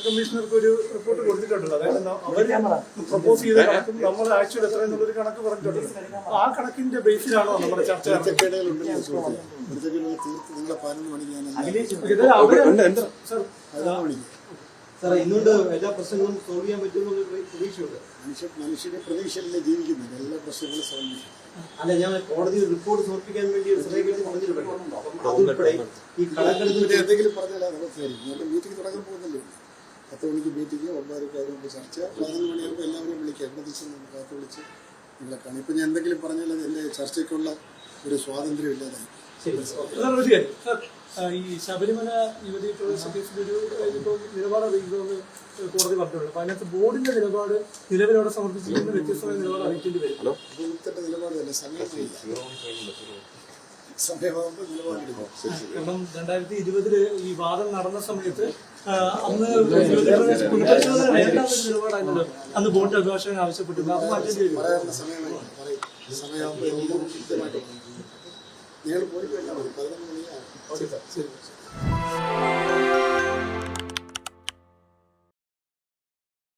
കമ്മീഷണർക്ക് ഒരു റിപ്പോർട്ട് കൊടുത്തിട്ടുണ്ടല്ലോ. അതായത് അവര് പ്രപ്പോസ് ചെയ്ത കണക്കും നമ്മൾ ആക്ച്വൽ എത്ര എന്നുള്ളൊരു കണക്ക് പറഞ്ഞിട്ടുണ്ടല്ലോ. ആ കണക്കിന്റെ ബേസിലാണോ നമ്മുടെ ചർച്ച? സാറേ, ഇന്നുകൊണ്ട് എല്ലാ പ്രശ്നങ്ങളും സോൾവ് ചെയ്യാൻ പറ്റുമെന്നുള്ള പ്രതീക്ഷയുണ്ട്. മനുഷ്യന്റെ പ്രതീക്ഷയിലെ ജീവിക്കുന്നുണ്ട്. എല്ലാ പ്രശ്നങ്ങളും സോൾവ് ചെയ്യും. അല്ല, ഞാൻ കോടതി റിപ്പോർട്ട് സമർപ്പിക്കാൻ വേണ്ടി ഒരു ശ്രമിക്കുന്നത് പറഞ്ഞിട്ടുണ്ടല്ലോ. അതുൾപ്പെടെ ഈ കടക്കെടുപ്പിന്റെ എന്തെങ്കിലും പറഞ്ഞാൽ നമുക്കായിരിക്കും. നല്ല മീറ്റിംഗ് തുടങ്ങാൻ പോകുന്നല്ലോ. 10 മണിക്ക് മീറ്റിംഗ്, 9 കാര്യമുണ്ട് ചർച്ച, 11 മണിയാകുമ്പോൾ എല്ലാവരെയും വിളിക്കാം. എവിടെ ദിവസം നമുക്ക് കാത്ത് വിളിച്ച് നിങ്ങളെ കാണാം. ഇപ്പം ഞാൻ എന്തെങ്കിലും പറഞ്ഞാൽ അത് എൻ്റെ ചർച്ചയ്ക്കുള്ള ഒരു സ്വാതന്ത്ര്യം ഇല്ലാതായി. ഈ ശബരിമല യുവതി പ്രവേശ കേസിൽ ഒരു നിലപാട് അറിയിക്കുമെന്ന് കോടതി പറഞ്ഞിട്ടുണ്ട്. അപ്പൊ അതിനകത്ത് ബോർഡിന്റെ നിലപാട് നിലവിലവിടെ സമർപ്പിച്ചിരിക്കുന്ന വ്യത്യസ്തമായ നിലപാട് അറിയിക്കേണ്ടി വരും. നിലപാട് തന്നെ സമയമാകുമ്പോൾ നിലപാടെടുക്കും. കാരണം 2020 ഈ വാദം നടന്ന സമയത്ത് അന്ന് പുനഃപരിശോധന വേണ്ടാത്ത നിലപാടായിരുന്നല്ലോ അന്ന് ബോർഡ് അഭിഭാഷകൻ ആവശ്യപ്പെട്ടിരുന്നു. അത് മാറ്റേണ്ടി വരും. സമയമാകുമ്പോൾ നിങ്ങൾ പോയി വേണ്ട 11 മണിയാണ്. ശരി.